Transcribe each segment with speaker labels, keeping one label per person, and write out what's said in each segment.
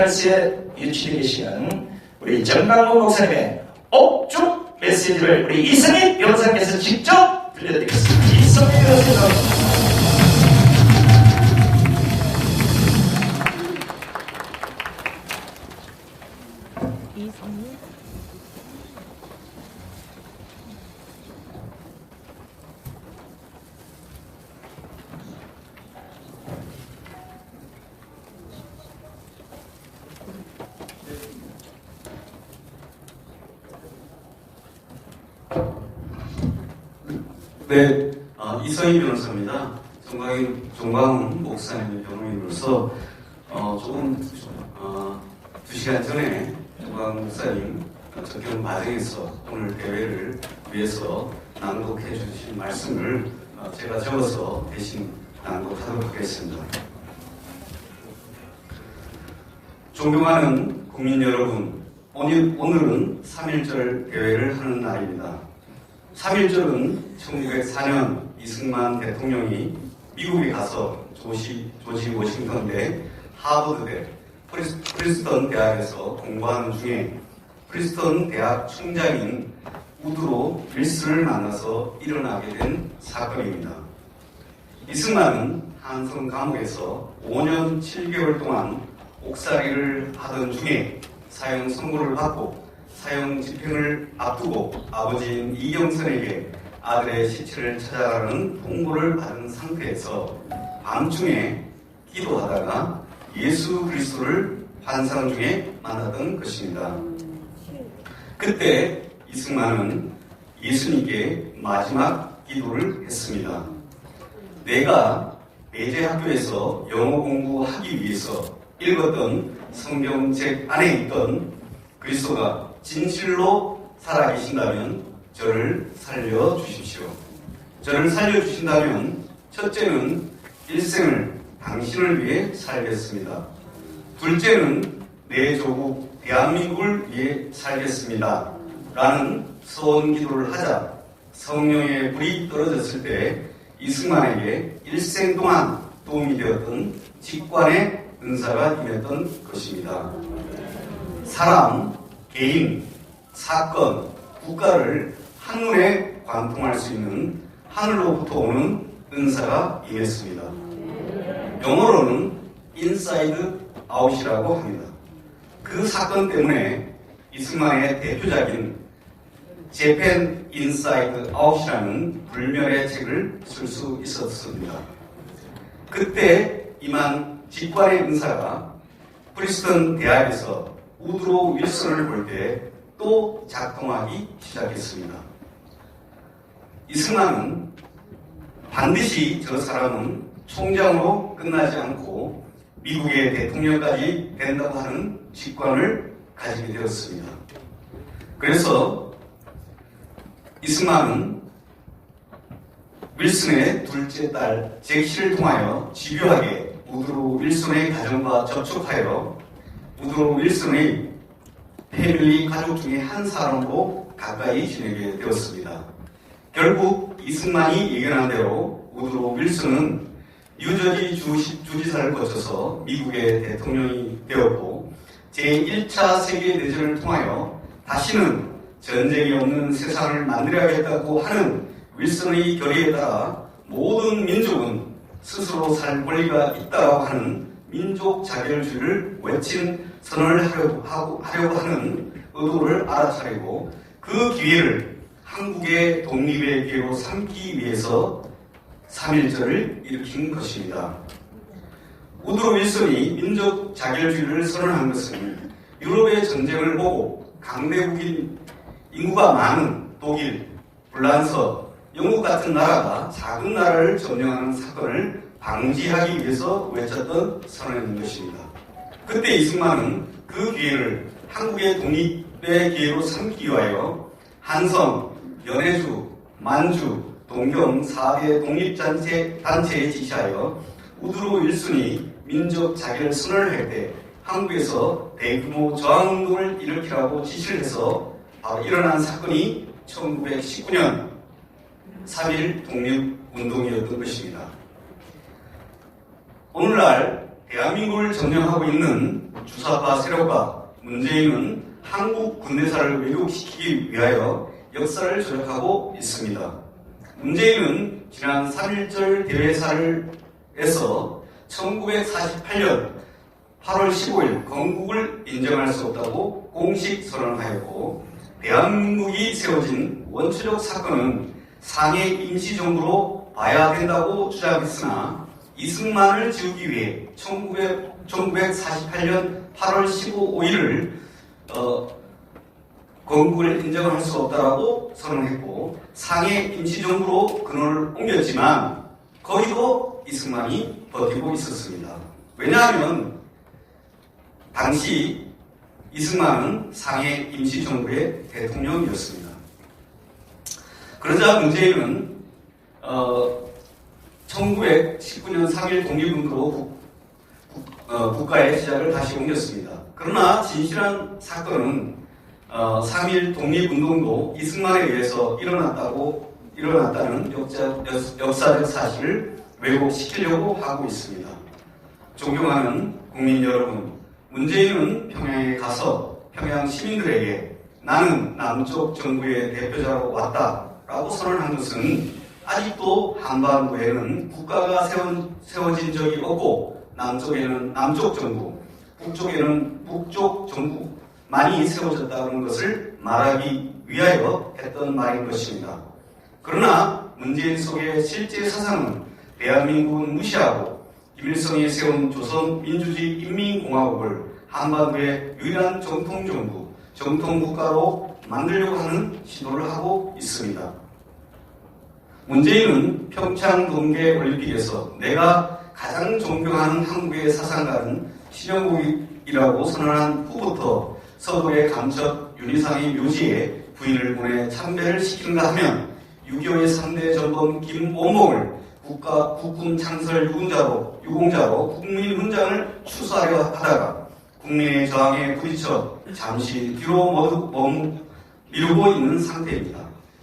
Speaker 1: 에 유치되게 시간 우리 정강훈 목사님의 옥중 메시지를 우리 이성희 변호사님께서 직접 들려드리겠습니다. 이성희 변호사님.
Speaker 2: 네, 이성희 변호사입니다. 정광훈 목사님의 변호인으로서 조금 2시간 전에 정광훈 목사님 접견 과정에서 오늘 대회를 위해서 낭독해 주신 말씀을 제가 적어서 대신 낭독하도록 하겠습니다. 존경하는 국민 여러분, 오늘은 3.1절 대회를 하는 날입니다. 3.1절은 1904년 이승만 대통령이 미국에 가서 조지 워싱턴대, 하버드대, 프린스턴 대학에서 공부하는 중에 프린스턴 대학 총장인 우드로 윌슨을 만나서 일어나게 된 사건입니다. 이승만은 한성 감옥에서 5년 7개월 동안 옥살이를 하던 중에 사형 선고를 받고 사형 집행을 앞두고 아버지인 이경선에게 아들의 시체를 찾아가라는 통보를 받은 상태에서 밤중에 기도하다가 예수 그리스도를 환상 중에 만났던 것입니다. 그때 이승만은 예수님께 마지막 기도를 했습니다. 내가 내재학교에서 영어 공부하기 위해서 읽었던 성경책 안에 있던 그리스도가 진실로 살아계신다면 저를 살려주십시오. 저를 살려주신다면 첫째는 일생을 당신을 위해 살겠습니다. 둘째는 내 조국 대한민국을 위해 살겠습니다. 라는 소원 기도를 하자 성령의 불이 떨어졌을 때 이승만에게 일생 동안 도움이 되었던 직관의 은사가 임했던 것입니다. 사람, 개인, 사건, 국가를 한눈에 관통할 수 있는 하늘로부터 오는 은사가 임했습니다. 영어로는 인사이드 아웃이라고 합니다. 그 사건 때문에 이승만의 대표작인 재팬 인사이드 아웃이라는 불멸의 책을 쓸 수 있었습니다. 그때 임한 직관의 은사가 프린스턴 대학에서 우드로 윌슨을 볼 때 또 작동하기 시작했습니다. 이승만은 반드시 저 사람은 총장으로 끝나지 않고 미국의 대통령까지 된다고 하는 직관을 가지게 되었습니다. 그래서 이승만은 윌슨의 둘째 딸 잭시를 통하여 집요하게 우드로 윌슨의 가정과 접촉하여 우드로 윌슨의 패밀리 가족 중에 한 사람으로 가까이 지내게 되었습니다. 결국 이승만이 예견한 대로 우드로 윌슨은 뉴저지 주지사를 거쳐서 미국의 대통령이 되었고 제1차 세계대전을 통하여 다시는 전쟁이 없는 세상을 만들어야겠다고 하는 윌슨의 결의에 따라 모든 민족은 스스로 살 권리가 있다고 하는 민족 자결주의를 외친 선언을 하려고 하는 의도를 알아차리고 그 기회를 한국의 독립의 기회로 삼기 위해서 3.1절을 일으킨 것입니다. 우드로 윌슨이 민족 자결주의를 선언한 것은 유럽의 전쟁을 보고 강대국인 인구가 많은 독일, 불란서, 영국 같은 나라가 작은 나라를 점령하는 사건을 방지하기 위해서 외쳤던 선언인 것입니다. 그때 이승만은 그 기회를 한국의 독립의 기회로 삼기 위하여 한성, 연해주, 만주, 동경 4대 독립단체에 지시하여 우드로 윌슨이 민족 자결 선언을 할 때 한국에서 대규모 저항운동을 일으키라고 지시를 해서 바로 일어난 사건이 1919년 3.1 독립운동이었던 것입니다. 오늘날 대한민국을 점령하고 있는 주사파 세력과 문재인은 한국 군대사를 왜곡시키기 위하여 역사를 조작하고 있습니다. 문재인은 지난 3.1절 대회사를에서 1948년 8월 15일 건국을 인정할 수 없다고 공식 선언하였고, 대한민국이 세워진 원초적 사건은 상해 임시정부로 봐야 된다고 주장했으나, 이승만을 지우기 위해 1948년 8월 15일을 건국을 인정할 수 없다라고 선언했고, 상해 임시정부로 근원을 옮겼지만 거기도 이승만이 버티고 있었습니다. 왜냐하면 당시 이승만은 상해 임시정부의 대통령이었습니다. 그러자 문재인은 1919년 3.1 독립운동으로 국가의 시작을 다시 옮겼습니다. 그러나 진실한 사건은 3.1 독립운동도 이승만에 의해서 일어났다는 역사적 사실을 왜곡시키려고 하고 있습니다. 존경하는 국민 여러분, 문재인은 평양에 가서 평양 시민들에게 나는 남쪽 정부의 대표자로 왔다라고 선언한 것은 아직도 한반도에는 국가가 세워진 적이 없고, 남쪽에는 남쪽 정부, 북쪽에는 북쪽 정부만이 세워졌다는 것을 말하기 위하여 했던 말인 것입니다. 그러나 문재인 속의 실제 사상은 대한민국은 무시하고 김일성이 세운 조선민주주의 인민공화국을 한반도의 유일한 정통정부, 정통국가로 만들려고 하는 시도를 하고 있습니다. 문재인은 평창 동계올림픽에서 내가 가장 존경하는 한국의 사상가는 신영국이라고 선언한 후부터 서도의 감첩 윤희상의 묘지에 부인을 보내 참배를 시키는가 하면 6.25의 3대 전범 김원봉을 국군 창설 유공자로 국민훈장을 추수하려 하다가 국민의 저항에 부딪혀 잠시 뒤로 미루고 있는 상태입니다.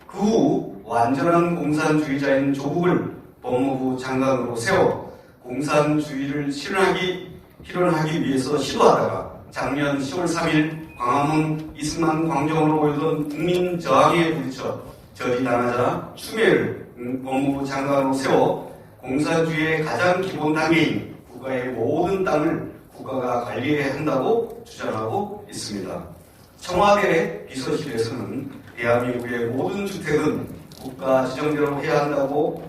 Speaker 2: 그 후 완전한 공산주의자인 조국을 법무부 장관으로 세워 공산주의를 실현하기 위해서 시도하다가 작년 10월 3일 광화문 이승만 광장으로 모이던 국민 저항에 부딪혀 저지당하자 추미애를 법무부 장관으로 세워 공산주의의 가장 기본 단계인 국가의 모든 땅을 국가가 관리해야 한다고 주장하고 있습니다. 청와대 비서실에서는 대한민국의 모든 주택은 국가 지정대로 해야 한다고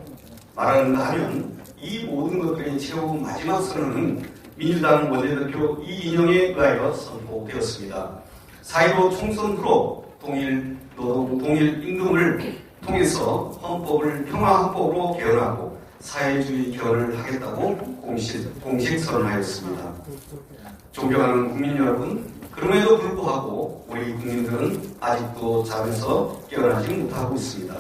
Speaker 2: 말하는가 하면, 이 모든 것들의 최후 마지막 선언은 민주당 원내대표 이인영에 의하여 선포되었습니다. 4.15 총선 후로 통일노동, 통일임금을 통해서 헌법을 평화헌법으로 개헌하고 사회주의 개헌을 하겠다고 공식 선언하였습니다. 존경하는 국민 여러분, 그럼에도 불구하고 우리 국민들은 아직도 잠에서 깨어나지 못하고 있습니다.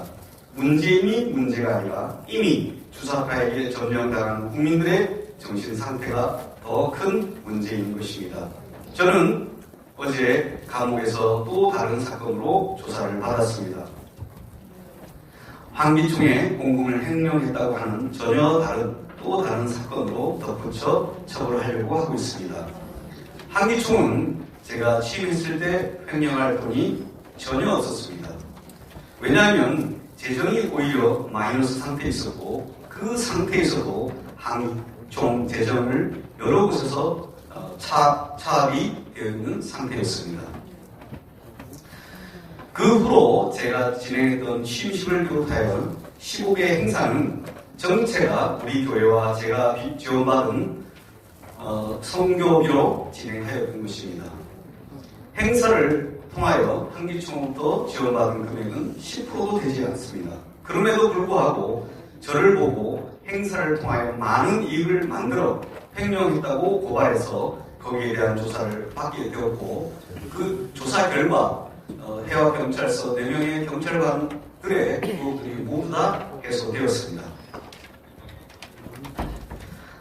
Speaker 2: 문재인이 문제가 아니라 이미 주사파에게 점령당한 국민들의 정신 상태가 더 큰 문제인 것입니다. 저는 어제 감옥에서 또 다른 사건으로 조사를 받았습니다. 황기총에 공금을 횡령했다고 하는 또 다른 사건으로 덧붙여 처벌을 하려고 하고 있습니다. 황기총은 제가 취임했을 때 횡령할 돈이 전혀 없었습니다. 왜냐하면 재정이 오히려 마이너스 상태에 있었고, 그 상태에서도 황기총 재정을 여러 곳에서 차압이 되어 있는 상태였습니다. 그 후로 제가 진행했던 취임식을 비롯하여 15개 행사는 정체가 우리 교회와 제가 지원받은 선교비로 진행하였던 것입니다. 행사를 통하여 황기총으로부터 지원받은 금액은 10%도 되지 않습니다. 그럼에도 불구하고 저를 보고 행사를 통하여 많은 이익을 만들어 횡령했다고 고발해서 거기에 대한 조사를 받게 되었고, 그 조사 결과 해와경찰서 4명의 경찰관들의 기록들이 모두 다 해소되었습니다.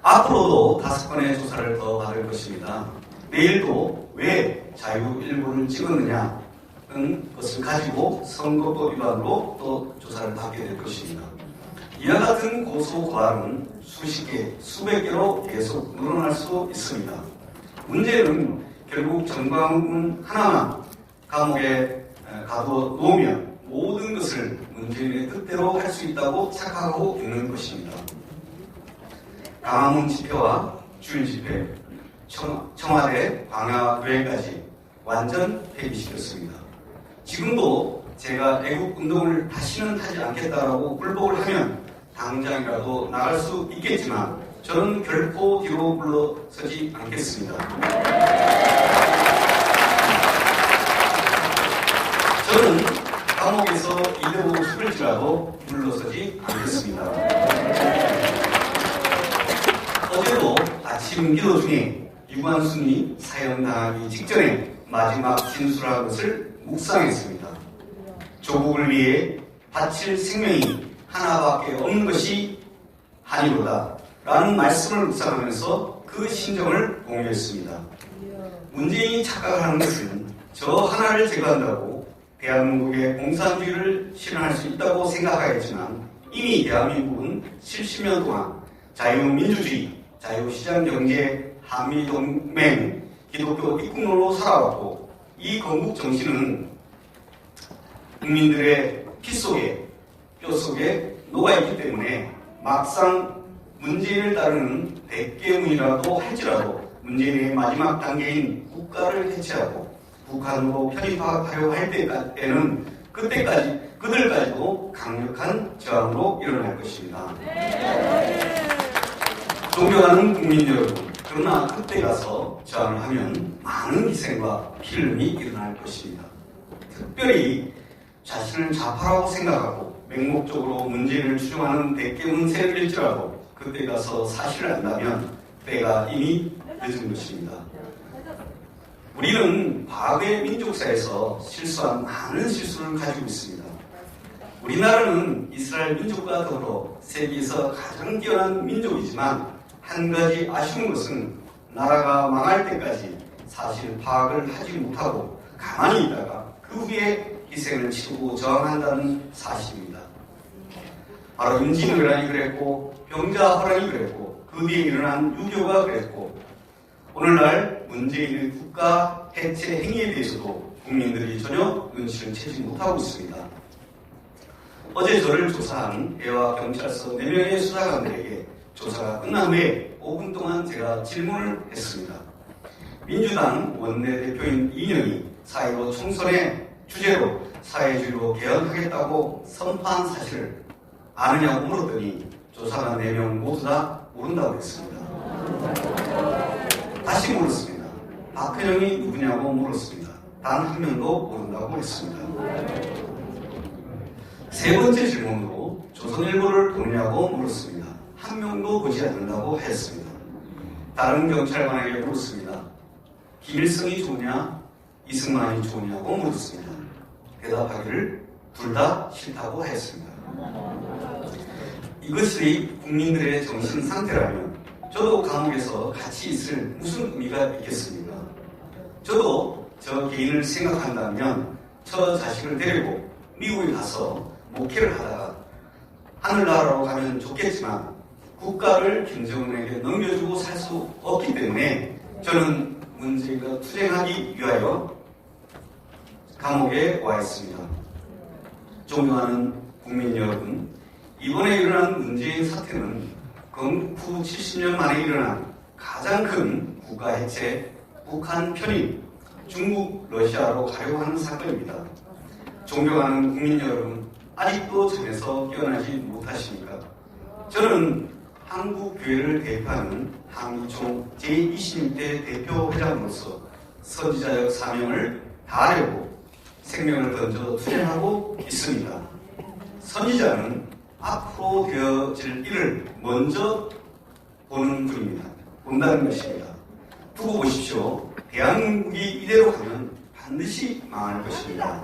Speaker 2: 앞으로도 5건의 조사를 더 받을 것입니다. 내일도 왜 자유일보를 찍었느냐는 것을 가지고 선거법 위반으로 또 조사를 받게 될 것입니다. 이와 같은 고소 고발은 수십 개, 수백 개로 계속 늘어날 수 있습니다. 문제는 결국 정광훈 하나만 감옥에 가둬놓으면 모든 것을 문재인의 뜻대로 할 수 있다고 착각하고 있는 것입니다. 강화문 집회와 주일 집회, 청와대 광야교회까지 완전 폐기시켰습니다. 지금도 제가 애국운동을 다시는 하지 않겠다라고 불복을 하면 당장이라도 나갈 수 있겠지만 저는 결코 뒤로 물러서지 않겠습니다. 저는 감옥에서 이대로 죽을지라도 물러서지 않겠습니다. 어제도 아침 기도 중에 유관순이 사형당하기 직전에 마지막 진술한 것을 묵상했습니다. 조국을 위해 바칠 생명이 하나밖에 없는 것이 한이로다 라는 말씀을 묵상하면서 그 심정을 공유했습니다. 문재인이 착각하는 것은 저 하나를 제거한다고 대한민국의 공산주의를 실현할 수 있다고 생각하겠지만 이미 대한민국은 70년 동안 자유민주주의, 자유시장경제, 한미동맹, 기독교 입국론으로 살아왔고 이 건국 정신은 국민들의 피 속에, 뼈 속에 녹아있기 때문에 막상 문재인을 따르는 백개문이라도 할지라도 문재인의 마지막 단계인 국가를 해체하고 북한으로 편입하려고 할 때에는 그들까지도 강력한 저항으로 일어날 것입니다. 존경하는 국민 여러분, 그러나 그때 가서 저항을 하면 많은 희생과 피흘림이 일어날 것입니다. 특별히 자신을 좌파라고 생각하고 맹목적으로 문재인을 추종하는 백개문 세력일지라도 그때 가서 사실을 안다면 때가 이미 늦은 것입니다. 우리는 과거의 민족사에서 실수한 많은 실수를 가지고 있습니다. 우리나라는 이스라엘 민족과 더불어 세계에서 가장 뛰어난 민족이지만 한 가지 아쉬운 것은 나라가 망할 때까지 사실 파악을 하지 못하고 가만히 있다가 그 후에 희생을 치르고 저항한다는 사실입니다. 바로 임진왜란이 그랬고 병자호란이 그랬고 그 뒤에 일어난 유교가 그랬고 오늘날 문재인의 국가 해체 행위에 대해서도 국민들이 전혀 눈치를 채지 못하고 있습니다. 어제 저를 조사한 해와 경찰서 4명의 수사관들에게 조사가 끝난 후에 5분 동안 제가 질문을 했습니다. 민주당 원내대표인 이인영이 4.15 총선의 주제로 사회주의로 개헌하겠다고 선포한 사실을 아느냐고 물었더니 조사관 4명 모두 다 모른다고 했습니다. 다시 물었습니다. 박근영이 누구냐고 물었습니다. 단 한 명도 모른다고 했습니다. 세 번째 질문으로 조선일보를 보느냐고 물었습니다. 한 명도 보지 않는다고 했습니다. 다른 경찰관에게 물었습니다. 김일성이 좋으냐 이승만이 좋으냐고 물었습니다. 대답하기를 둘 다 싫다고 했습니다. 이것이 국민들의 정신 상태라면 저도 감옥에서 같이 있을 무슨 의미가 있겠습니까? 저도 저 개인을 생각한다면 저 자식을 데리고 미국에 가서 목회를 하다가 하늘나라로 가면 좋겠지만 국가를 김정은에게 넘겨주고 살 수 없기 때문에 저는 문재인과 투쟁하기 위하여 감옥에 와 있습니다. 존경하는 국민 여러분, 이번에 일어난 문재인 사태는 건국 후 70년 만에 일어난 가장 큰 국가 해체, 북한 편입, 중국, 러시아로 가려고 하는 사건입니다. 존경하는 국민 여러분, 아직도 잠에서 깨어나지 못하십니까? 저는 한국교회를 대표하는 한미총 제26대 대표회장으로서 선지자적 사명을 다하려고 생명을 던져 투쟁하고 있습니다. 선지자는 앞으로 되어질 일을 먼저 보는 분입니다. 본다는 것입니다. 두고 보십시오. 대한민국이 이대로 가면 반드시 망할 것입니다.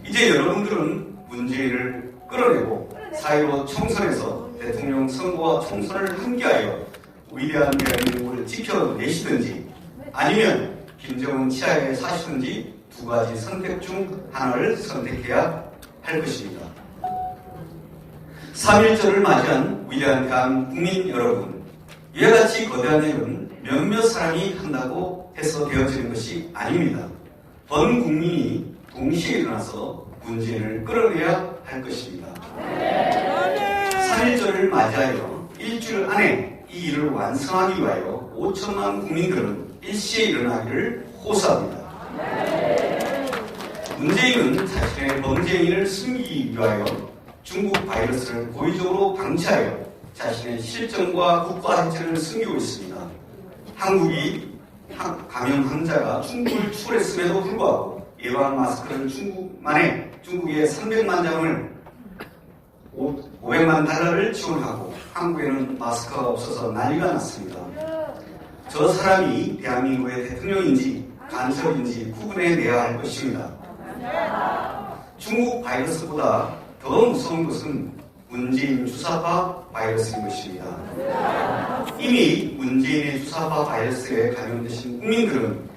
Speaker 2: 이제 여러분들은 문재인을 끌어내고 4.15 총선에서 대통령 선거와 총선을 함께하여 위대한 대한민국을 지켜내시든지 아니면 김정은 치하에 사시든지 두 가지 선택 중 하나를 선택해야 할 것입니다. 3.1절을 맞이한 위대한 대한국민 여러분, 이와 같이 거대한 일은 몇몇 사람이 한다고 해서 되어지는 것이 아닙니다. 전 국민이 동시에 일어나서 문재인을 끌어내야 할 것입니다. 3.1절을 맞이하여 일주일 안에 이 일을 완성하기 위하여 5천만 국민들은 일시에 일어나기를 호소합니다. 문재인은 자신의 범죄 행위를 숨기기 위하여 중국 바이러스를 고의적으로 방치하여 자신의 실정과 국가 해체를 숨기고 있습니다. 한국이 감염 환자가 중국을 출했음에도 불구하고 예방 마스크를 중국에 300만 장을 500만 달러를 지원하고 한국에는 마스크가 없어서 난리가 났습니다. 저 사람이 대한민국의 대통령인지 간섭인지 구분해내야 할 것입니다. 중국 바이러스보다 더 무서운 것은 문재인 주사파 바이러스인 것입니다. 이미 문재인의 주사파 바이러스에 감염되신 국민들은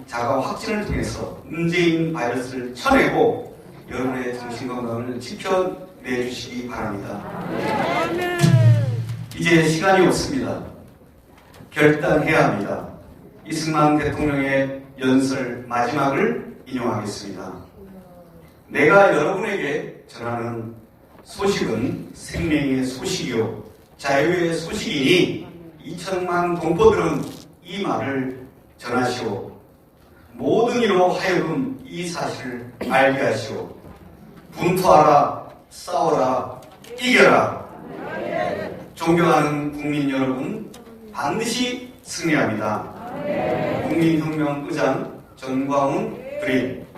Speaker 2: 자가 확진을 통해서 문재인 바이러스를 쳐내고 여러분의 정신건강을 지켜내주시기 바랍니다. 이제 시간이 없습니다. 결단해야 합니다. 이승만 대통령의 연설 마지막을 인용하겠습니다. 내가 여러분에게 전하는 소식은 생명의 소식이요 자유의 소식이니 2천만 동포들은 이 말을 전하시오. 모든 이로 하여금 이 사실을 알게 하시오. 분투하라, 싸워라, 이겨라. 존경하는 국민 여러분, 반드시 승리합니다. 국민혁명 의장 전광훈 드림.